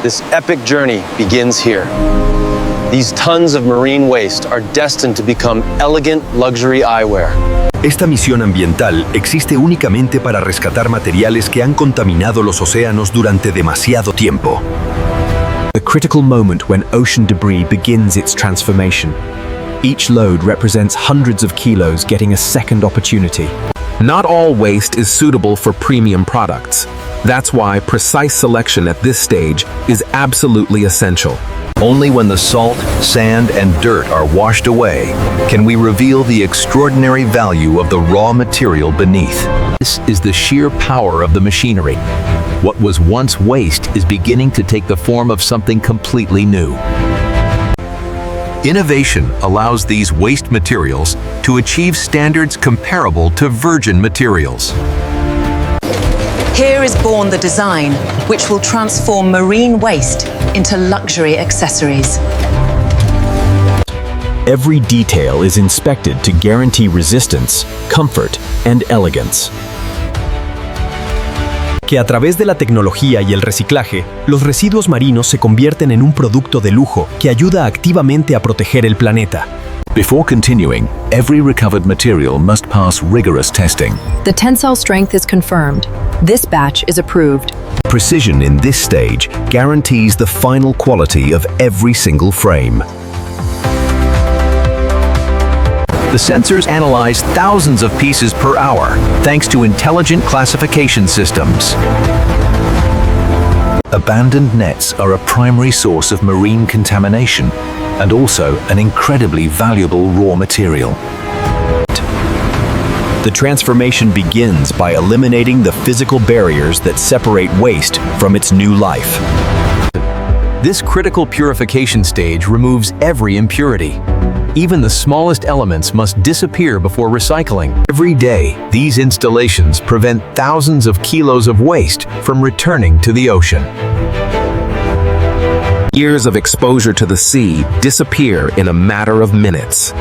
This epic journey begins here. These tons of marine waste are destined to become elegant luxury eyewear. Esta misión ambiental existe únicamente para rescatar materiales que han contaminado los océanos durante demasiado tiempo. The critical moment when ocean debris begins its transformation. Each load represents hundreds of kilos getting a second opportunity. Not all waste is suitable for premium products. That's why precise selection at this stage is absolutely essential. Only when the salt, sand, and dirt are washed away can we reveal the extraordinary value of the raw material beneath. This is the sheer power of the machinery. What was once waste is beginning to take the form of something completely new. Innovation allows these waste materials to achieve standards comparable to virgin materials. Here is born the design which will transform marine waste into luxury accessories. Every detail is inspected to guarantee resistance, comfort, and elegance. Que a través de la tecnología y el reciclaje, los residuos marinos se convierten en un producto de lujo que ayuda activamente a proteger el planeta. Before continuing, every recovered material must pass rigorous testing. The tensile strength is confirmed. This batch is approved. Precision in this stage guarantees the final quality of every single frame. The sensors analyze thousands of pieces per hour, thanks to intelligent classification systems. Abandoned nets are a primary source of marine contamination and also an incredibly valuable raw material. The transformation begins by eliminating the physical barriers that separate waste from its new life. This critical purification stage removes every impurity. Even the smallest elements must disappear before recycling. Every day, these installations prevent thousands of kilos of waste from returning to the ocean. Years of exposure to the sea disappear in a matter of minutes.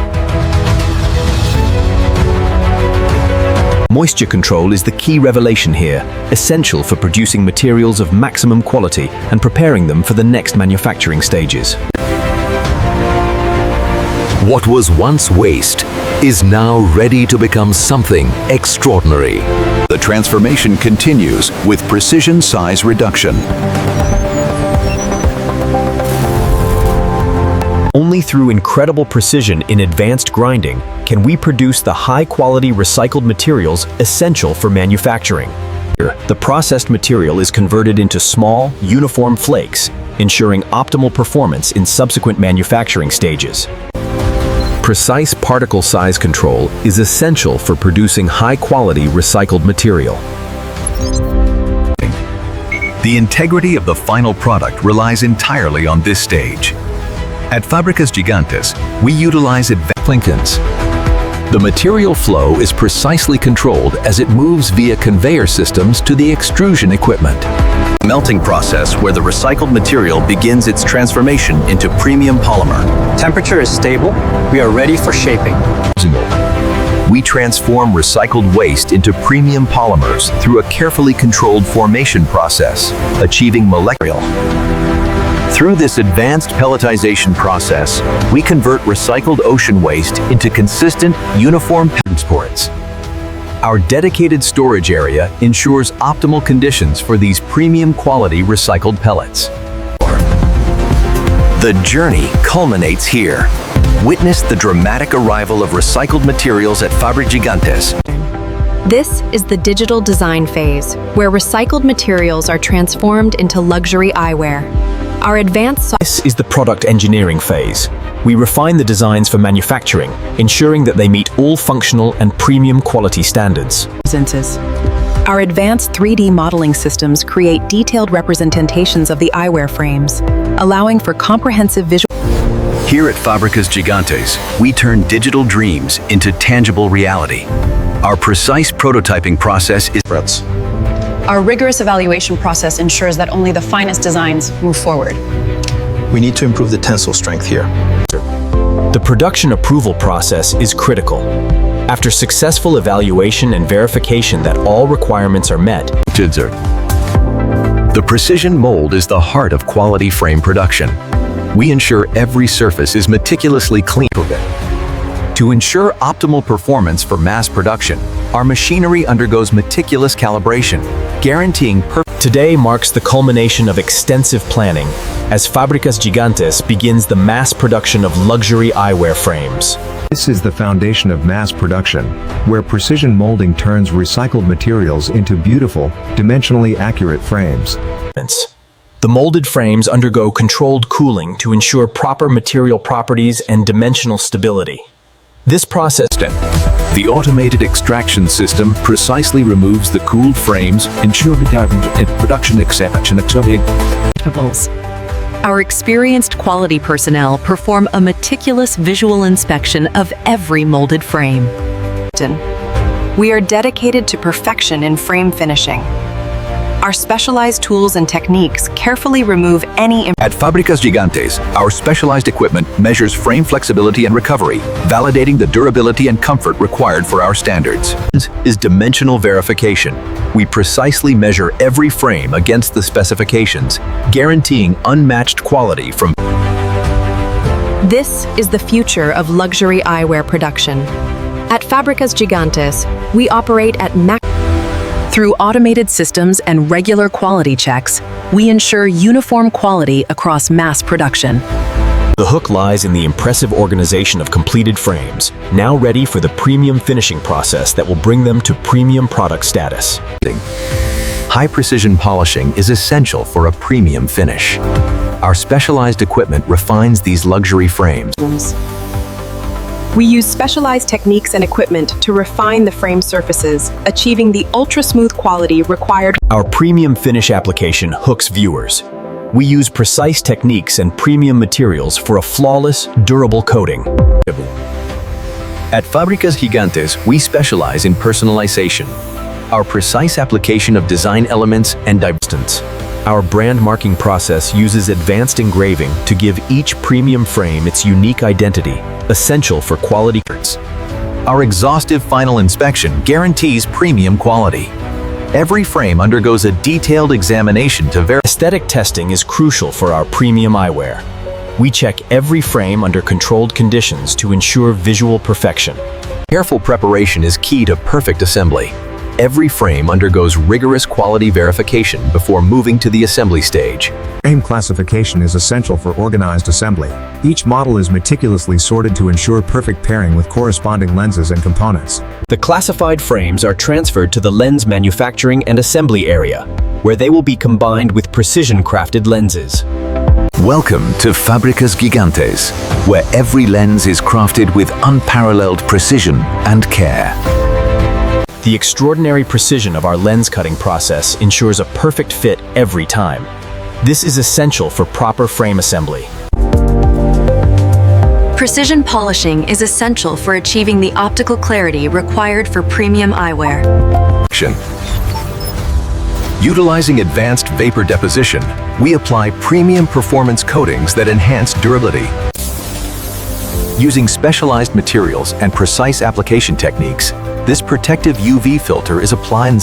Moisture control is the key revelation here, essential for producing materials of maximum quality and preparing them for the next manufacturing stages. What was once waste is now ready to become something extraordinary. The transformation continues with precision size reduction. Only through incredible precision in advanced grinding can we produce the high-quality recycled materials essential for manufacturing. The processed material is converted into small, uniform flakes, ensuring optimal performance in subsequent manufacturing stages. Precise particle size control is essential for producing high-quality recycled material. The integrity of the final product relies entirely on this stage. At Fábricas Gigantes, we utilize advanced Lincolns. The material flow is precisely controlled as it moves via conveyor systems to the extrusion equipment. Melting process where the recycled material begins its transformation into premium polymer. Temperature is stable. We are ready for shaping. We transform recycled waste into premium polymers through a carefully controlled formation process, achieving molecular. Through this advanced pelletization process, we convert recycled ocean waste into consistent, uniform transports. Our dedicated storage area ensures optimal conditions for these premium quality recycled pellets. The journey culminates here. Witness the dramatic arrival of recycled materials at Fábricas Gigantes. This is the digital design phase, where recycled materials are transformed into luxury eyewear. Our advanced This is the product engineering phase. We refine the designs for manufacturing, ensuring that they meet all functional and premium quality standards. Our advanced 3D modeling systems create detailed representations of the eyewear frames, allowing for comprehensive visual. Here at Fábricas Gigantes, we turn digital dreams into tangible reality. Our precise prototyping process is Our rigorous evaluation process ensures that only the finest designs move forward. We need to improve the tensile strength here. The production approval process is critical. After successful evaluation and verification that all requirements are met, The precision mold is the heart of quality frame production. We ensure every surface is meticulously cleaned. To ensure optimal performance for mass production, our machinery undergoes meticulous calibration, guaranteeing Today marks the culmination of extensive planning as Fábricas Gigantes begins the mass production of luxury eyewear frames. This is the foundation of mass production, where precision molding turns recycled materials into beautiful, dimensionally accurate frames. The molded frames undergo controlled cooling to ensure proper material properties and dimensional stability. This process The automated extraction system precisely removes the cooled frames, ensuring production exception. Our experienced quality personnel perform a meticulous visual inspection of every molded frame. We are dedicated to perfection in frame finishing. Our specialized tools and techniques carefully remove any At Fábricas Gigantes, our specialized equipment measures frame flexibility and recovery, validating the durability and comfort required for our standards. is dimensional verification. We precisely measure every frame against the specifications, guaranteeing unmatched quality from. This is the future of luxury eyewear production. At Fábricas Gigantes, we operate at Through automated systems and regular quality checks, we ensure uniform quality across mass production. The hook lies in the impressive organization of completed frames, now ready for the premium finishing process that will bring them to premium product status. High-precision polishing is essential for a premium finish. Our specialized equipment refines these luxury frames. We use specialized techniques and equipment to refine the frame surfaces, achieving the ultra-smooth quality required. Our premium finish application hooks viewers. We use precise techniques and premium materials for a flawless, durable coating. At Fábricas Gigantes, we specialize in personalization. Our precise application of design elements and distance. Our brand marking process uses advanced engraving to give each premium frame its unique identity, essential for quality. Our exhaustive final inspection guarantees premium quality. Every frame undergoes a detailed examination to verify. Aesthetic testing is crucial for our premium eyewear. We check every frame under controlled conditions to ensure visual perfection. Careful preparation is key to perfect assembly. Every frame undergoes rigorous quality verification before moving to the assembly stage. Frame classification is essential for organized assembly. Each model is meticulously sorted to ensure perfect pairing with corresponding lenses and components. The classified frames are transferred to the lens manufacturing and assembly area, where they will be combined with precision-crafted lenses. Welcome to Fábricas Gigantes, where every lens is crafted with unparalleled precision and care. The extraordinary precision of our lens cutting process ensures a perfect fit every time. This is essential for proper frame assembly. precision polishing is essential for achieving the optical clarity required for premium eyewear. Utilizing advanced vapor deposition, we apply premium performance coatings that enhance durability. Using specialized materials and precise application techniques, this protective UV filter is applied.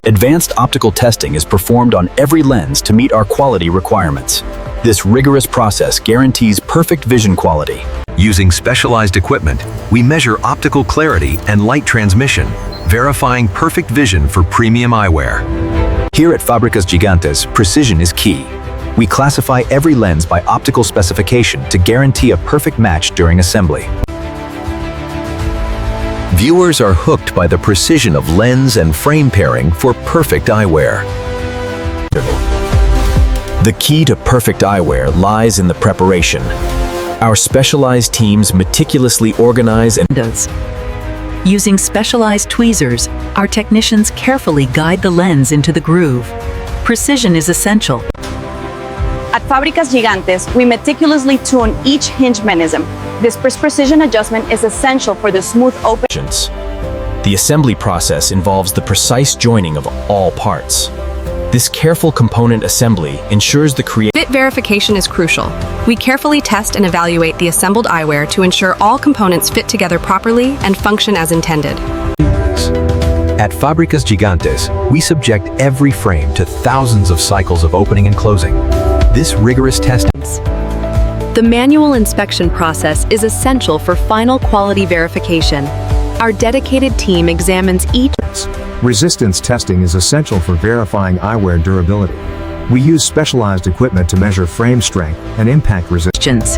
Advanced optical testing is performed on every lens to meet our quality requirements. This rigorous process guarantees perfect vision quality. Using specialized equipment, we measure optical clarity and light transmission, verifying perfect vision for premium eyewear. Here at Fábricas Gigantes, precision is key. We classify every lens by optical specification to guarantee a perfect match during assembly. Viewers are hooked by the precision of lens and frame pairing for perfect eyewear. The key to perfect eyewear lies in the preparation. Our specialized teams meticulously organize and Using specialized tweezers, our technicians carefully guide the lens into the groove. Precision is essential. At Fábricas Gigantes, we meticulously tune each hinge mechanism. This precision adjustment is essential for the smooth opening. The assembly process involves the precise joining of all parts. This careful component assembly ensures the Fit verification is crucial. We carefully test and evaluate the assembled eyewear to ensure all components fit together properly and function as intended. At Fábricas Gigantes, we subject every frame to thousands of cycles of opening and closing. This rigorous testing. The manual inspection process is essential for final quality verification. Our dedicated team examines each. Resistance testing is essential for verifying eyewear durability. We use specialized equipment to measure frame strength and impact resistance.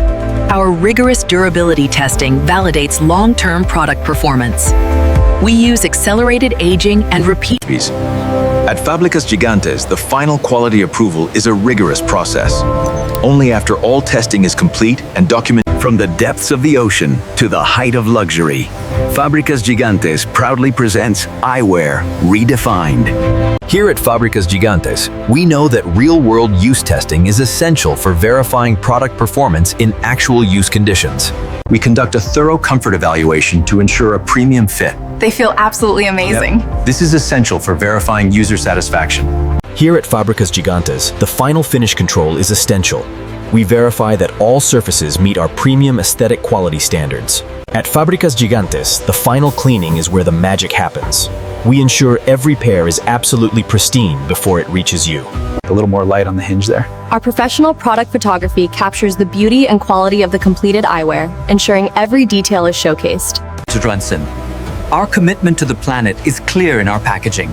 Our rigorous durability testing validates long-term product performance. We use accelerated aging and repeat. At Fábricas Gigantes, the final quality approval is a rigorous process. Only after all testing is complete and documented. From the depths of the ocean to the height of luxury, Fábricas Gigantes proudly presents eyewear redefined. Here at Fábricas Gigantes, we know that real-world use testing is essential for verifying product performance in actual use conditions. We conduct a thorough comfort evaluation to ensure a premium fit. They feel absolutely amazing. This is essential for verifying user satisfaction. Here at Fábricas Gigantes, the final finish control is essential. We verify that all surfaces meet our premium aesthetic quality standards. At Fábricas Gigantes, the final cleaning is where the magic happens. We ensure every pair is absolutely pristine before it reaches you. A little more light on the hinge there. Our professional product photography captures the beauty and quality of the completed eyewear, ensuring every detail is showcased. To Johnson, our commitment to the planet is clear in our packaging.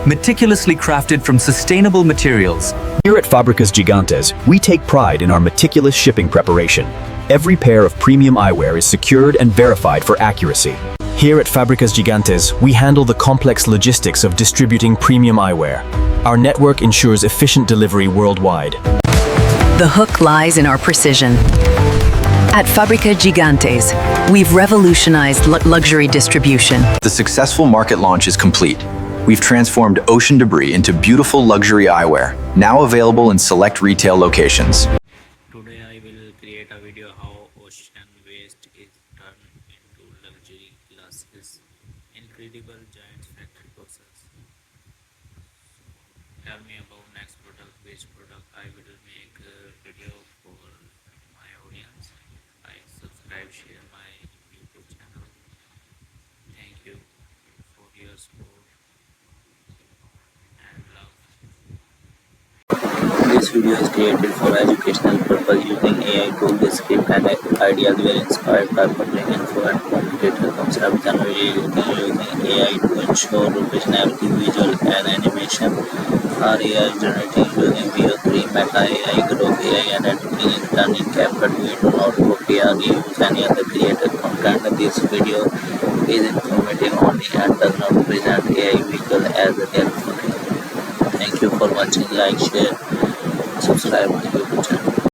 Meticulously crafted from sustainable materials. Here at Fábricas Gigantes, we take pride in our meticulous shipping preparation. Every pair of premium eyewear is secured and verified for accuracy. Here at Fábricas Gigantes, we handle the complex logistics of distributing premium eyewear. Our network ensures efficient delivery worldwide. The hook lies in our precision. At Fábricas Gigantes, we've revolutionized luxury distribution. The successful market launch is complete. We've transformed ocean debris into beautiful luxury eyewear, now available in select retail locations. Today I will create a video how ocean waste is turned into luxury glasses. Incredible giant factory process. Tell me about next product, which product I will make a video for my audience. Like, subscribe, share my YouTube channel. Thank you for your support. This video is created for educational purpose using AI tool. The script and ideas were inspired by public info and computer concept generated using AI to ensure originality, visual and animation. Our AI is generating using VO3, Meta AI, Growth AI and editing is done in CapCut. We do not copy or use any other creator content. This video is informative only and does not present AI vehicle as a real. Thank you for watching. Like, share, subscribe my YouTube channel.